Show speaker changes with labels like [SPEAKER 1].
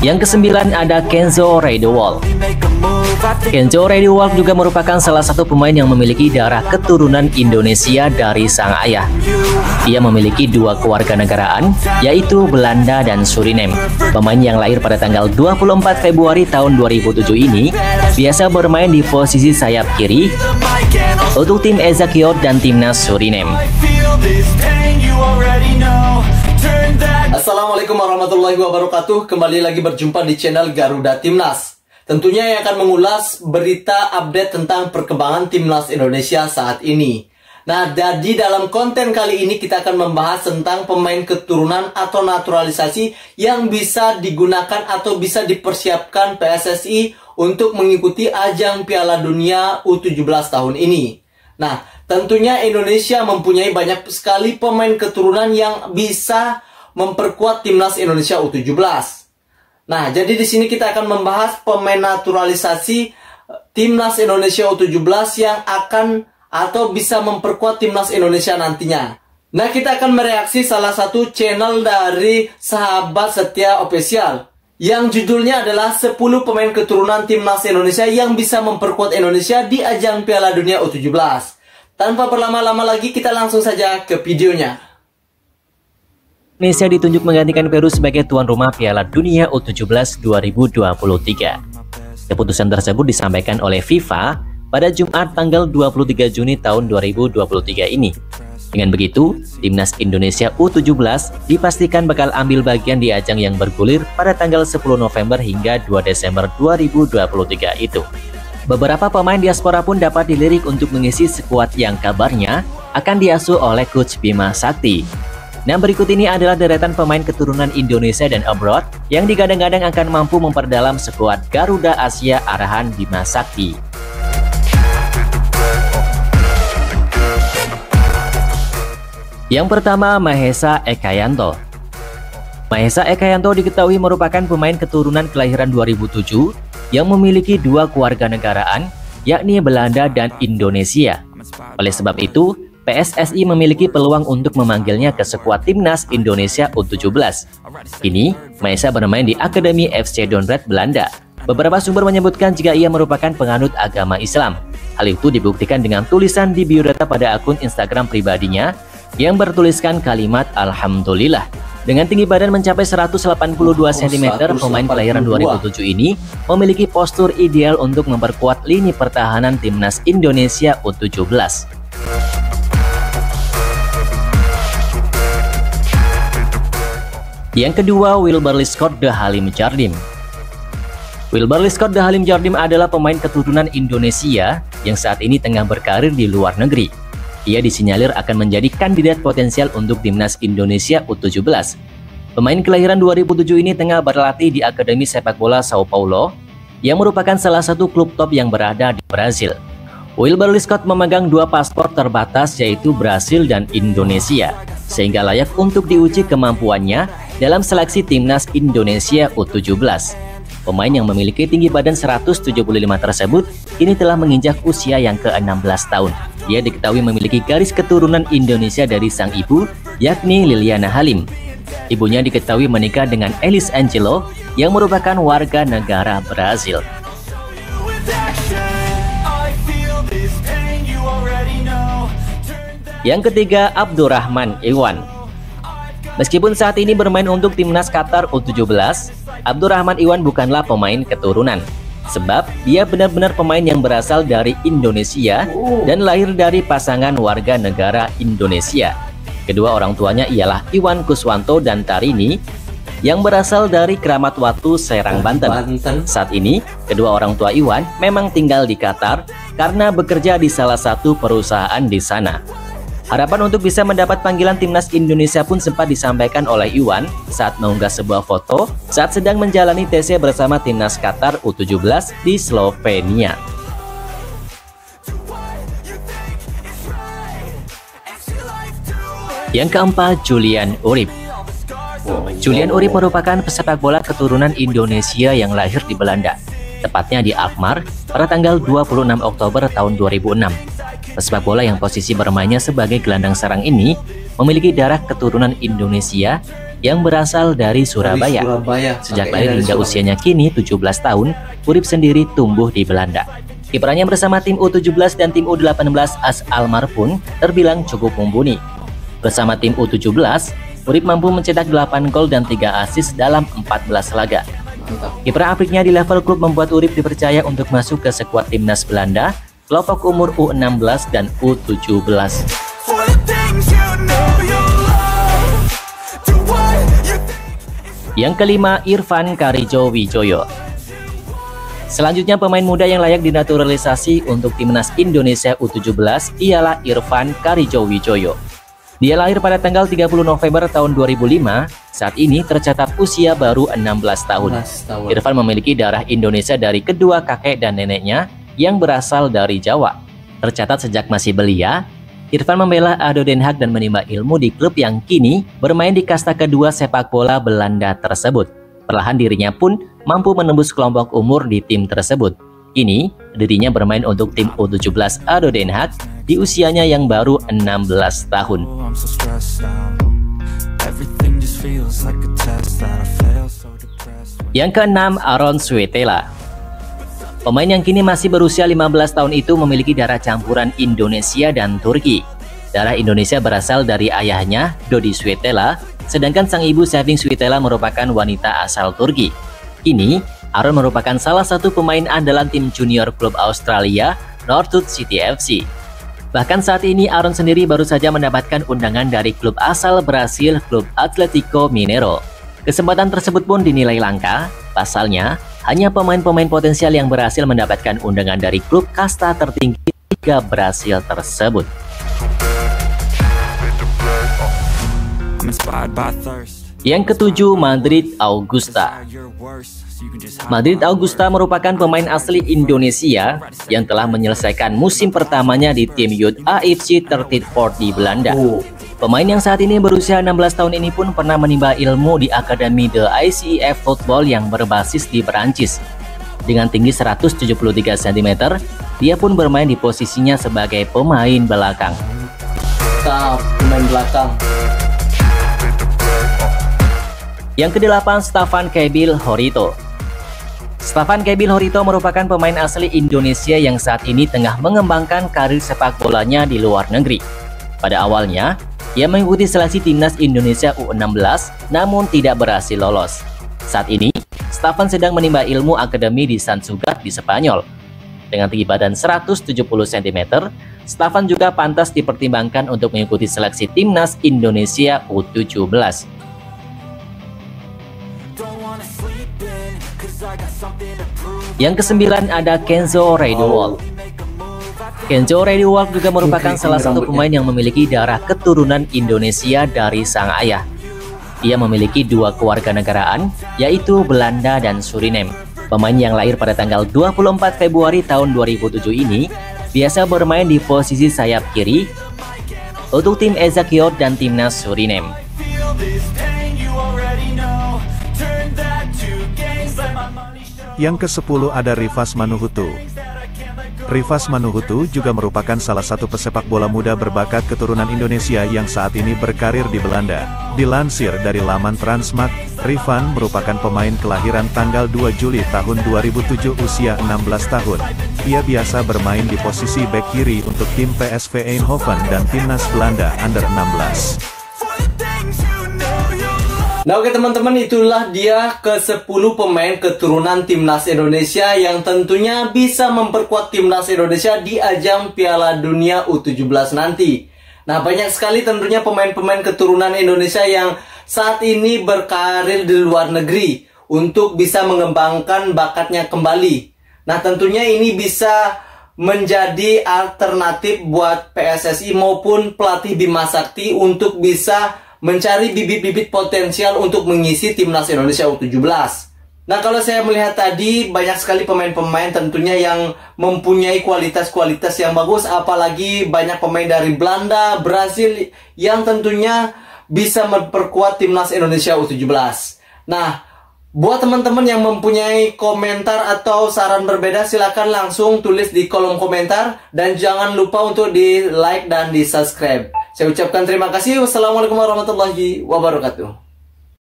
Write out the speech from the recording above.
[SPEAKER 1] Yang kesembilan ada Kenzo Raidewald. Kenzo Raidewald juga merupakan salah satu pemain yang memiliki darah keturunan Indonesia dari sang ayah. Ia memiliki dua kewarganegaraan, yaitu Belanda dan Suriname. Pemain yang lahir pada tanggal 24 Februari tahun 2007 ini biasa bermain di posisi sayap kiri untuk tim Ezakiot dan timnas Suriname.
[SPEAKER 2] Assalamualaikum warahmatullahi wabarakatuh. Kembali lagi berjumpa di channel Garuda Timnas. Tentunya yang akan mengulas berita update tentang perkembangan Timnas Indonesia saat ini. Nah, di dalam konten kali ini kita akan membahas tentang pemain keturunan atau naturalisasi yang bisa digunakan atau bisa dipersiapkan PSSI untuk mengikuti ajang Piala Dunia U17 tahun ini. Nah, tentunya Indonesia mempunyai banyak sekali pemain keturunan yang bisa memperkuat timnas Indonesia U17. Nah, jadi di sini kita akan membahas pemain naturalisasi timnas Indonesia U17 yang akan atau bisa memperkuat timnas Indonesia nantinya. Nah, kita akan mereaksi salah satu channel dari Sahabat Setia Official yang judulnya adalah 10 pemain keturunan timnas Indonesia yang bisa memperkuat Indonesia di ajang Piala Dunia U17. Tanpa berlama-lama lagi, kita langsung saja ke videonya.
[SPEAKER 1] Indonesia ditunjuk menggantikan Peru sebagai tuan rumah Piala Dunia U17 2023. Keputusan tersebut disampaikan oleh FIFA pada Jumat tanggal 23 Juni tahun 2023 ini. Dengan begitu, timnas Indonesia U17 dipastikan bakal ambil bagian di ajang yang bergulir pada tanggal 10 November hingga 2 Desember 2023 itu. Beberapa pemain diaspora pun dapat dilirik untuk mengisi skuad yang kabarnya akan diasuh oleh Coach Bima Sakti. Nah, berikut ini adalah deretan pemain keturunan Indonesia dan abroad yang digadang-gadang akan mampu memperdalam skuad Garuda Asia arahan Bima Sakti. Yang pertama, Mahesa Ekayanto. Mahesa Ekayanto diketahui merupakan pemain keturunan kelahiran 2007 yang memiliki dua kewarganegaraan, yakni Belanda dan Indonesia. Oleh sebab itu, PSSI memiliki peluang untuk memanggilnya ke skuad timnas Indonesia U17. Kini, Mahesa bermain di Akademi FC Dordrecht, Belanda. Beberapa sumber menyebutkan jika ia merupakan penganut agama Islam. Hal itu dibuktikan dengan tulisan di biodata pada akun Instagram pribadinya yang bertuliskan kalimat Alhamdulillah. Dengan tinggi badan mencapai 182 cm, pemain kelahiran 2007 ini memiliki postur ideal untuk memperkuat lini pertahanan timnas Indonesia U17. Yang kedua, Wilberly Scott The Halim Jardim. Wilberly Scott The Halim Jardim adalah pemain keturunan Indonesia yang saat ini tengah berkarir di luar negeri. Ia disinyalir akan menjadi kandidat potensial untuk timnas Indonesia U17. Pemain kelahiran 2007 ini tengah berlatih di Akademi Sepak Bola Sao Paulo yang merupakan salah satu klub top yang berada di Brazil. Wilberly Scott memegang dua paspor terbatas, yaitu Brasil dan Indonesia, sehingga layak untuk diuji kemampuannya dalam seleksi timnas Indonesia U17. Pemain yang memiliki tinggi badan 175 tersebut kini telah menginjak usia yang ke-16 tahun. Dia diketahui memiliki garis keturunan Indonesia dari sang ibu, yakni Liliana Halim. Ibunya diketahui menikah dengan Elis Angelo yang merupakan warga negara Brazil. Yang ketiga, Abdurrahman Iwan. Meskipun saat ini bermain untuk timnas Qatar U17, Abdurrahman Iwan bukanlah pemain keturunan. Sebab dia benar-benar pemain yang berasal dari Indonesia dan lahir dari pasangan warga negara Indonesia. Kedua orang tuanya ialah Iwan Kuswanto dan Tarini yang berasal dari Kramat Watu, Serang, Banten. Saat ini, kedua orang tua Iwan memang tinggal di Qatar karena bekerja di salah satu perusahaan di sana. Harapan untuk bisa mendapat panggilan timnas Indonesia pun sempat disampaikan oleh Iwan saat mengunggah sebuah foto saat sedang menjalani TC bersama timnas Qatar U17 di Slovenia. Yang keempat, Julian Urip. Julian Urip merupakan pesepak bola keturunan Indonesia yang lahir di Belanda, tepatnya di Alkmaar pada tanggal 26 Oktober tahun 2006. Pesepak bola yang posisi bermainnya sebagai gelandang serang ini memiliki darah keturunan Indonesia yang berasal dari Surabaya. Sejak lahir hingga usianya kini 17 tahun, Urip sendiri tumbuh di Belanda. Kiprahnya bersama tim U17 dan tim U18 AS Alkmaar pun terbilang cukup mumpuni. Bersama tim U17, Urip mampu mencetak 8 gol dan 3 assist dalam 14 laga. Kiprah apiknya di level klub membuat Urip dipercaya untuk masuk ke skuad timnas Belanda, kelompok umur U16 dan U17. Yang kelima, Irfan Karijo Wijoyo. Selanjutnya pemain muda yang layak dinaturalisasi untuk timnas Indonesia U17 ialah Irfan Karijo Wijoyo. Dia lahir pada tanggal 30 November tahun 2005, saat ini tercatat usia baru 16 tahun. Irfan memiliki darah Indonesia dari kedua kakek dan neneknya yang berasal dari Jawa. Tercatat sejak masih belia, Irfan membela ADO Den Haag dan menimba ilmu di klub yang kini bermain di kasta kedua sepak bola Belanda tersebut. Perlahan dirinya pun mampu menembus kelompok umur di tim tersebut. Kini, dirinya bermain untuk tim U17 ADO Den Haag di usianya yang baru 16 tahun. Yang keenam, Aaron Suetela. Pemain yang kini masih berusia 15 tahun itu memiliki darah campuran Indonesia dan Turki. Darah Indonesia berasal dari ayahnya, Dodi Suetela, sedangkan sang ibu Seving Suetela merupakan wanita asal Turki. Kini, Aaron merupakan salah satu pemain andalan tim junior klub Australia, Northwood City FC. Bahkan saat ini Aaron sendiri baru saja mendapatkan undangan dari klub asal Brasil, klub Atlético Mineiro. Kesempatan tersebut pun dinilai langka, pasalnya hanya pemain-pemain potensial yang berhasil mendapatkan undangan dari klub kasta tertinggi Liga Brasil tersebut. Yang ketujuh, Madrid Augusta. Madrid Augusta merupakan pemain asli Indonesia yang telah menyelesaikan musim pertamanya di tim Youth AFC 34 di Belanda. Pemain yang saat ini berusia 16 tahun ini pun pernah menimba ilmu di Akademi The ICEF Football yang berbasis di Perancis. Dengan tinggi 173 cm, dia pun bermain di posisinya sebagai pemain belakang. Yang kedelapan, Stefan Kebil Horito. Stefan Kebil Horito merupakan pemain asli Indonesia yang saat ini tengah mengembangkan karir sepak bolanya di luar negeri. Pada awalnya, ia mengikuti seleksi timnas Indonesia U16, namun tidak berhasil lolos. Saat ini, Stefan sedang menimba ilmu akademi di Sant Cugat di Spanyol. Dengan tinggi badan 170 cm, Stefan juga pantas dipertimbangkan untuk mengikuti seleksi timnas Indonesia U17. Yang kesembilan ada Kenzo Redewald. Kenzo Redewald juga merupakan salah satu pemain yang memiliki darah keturunan Indonesia dari sang ayah. Ia memiliki dua kewarganegaraan, yaitu Belanda dan Suriname. Pemain yang lahir pada tanggal 24 Februari tahun 2007 ini biasa bermain di posisi sayap kiri untuk tim Ezakiot dan timnas Suriname.
[SPEAKER 3] Yang ke-10 ada Rifas Manuhutu. Rifas Manuhutu juga merupakan salah satu pesepak bola muda berbakat keturunan Indonesia yang saat ini berkarir di Belanda. Dilansir dari laman Transmart, Rifan merupakan pemain kelahiran tanggal 2 Juli tahun 2007 usia 16 tahun. Ia biasa bermain di posisi bek kiri untuk tim PSV Eindhoven dan timnas Belanda Under 16.
[SPEAKER 2] Nah oke teman-teman, itulah dia ke-10 pemain keturunan timnas Indonesia yang tentunya bisa memperkuat timnas Indonesia di ajang Piala Dunia U17 nanti. Nah banyak sekali tentunya pemain-pemain keturunan Indonesia yang saat ini berkarir di luar negeri untuk bisa mengembangkan bakatnya kembali. Nah tentunya ini bisa menjadi alternatif buat PSSI maupun pelatih Bima Sakti untuk bisa mencari bibit-bibit potensial untuk mengisi timnas Indonesia U17. Nah kalau saya melihat tadi banyak sekali pemain-pemain tentunya yang mempunyai kualitas-kualitas yang bagus, apalagi banyak pemain dari Belanda, Brasil yang tentunya bisa memperkuat timnas Indonesia U17. Nah buat teman-teman yang mempunyai komentar atau saran berbeda, silahkan langsung tulis di kolom komentar dan jangan lupa untuk di like dan di subscribe. Saya ucapkan terima kasih. Wassalamualaikum warahmatullahi wabarakatuh.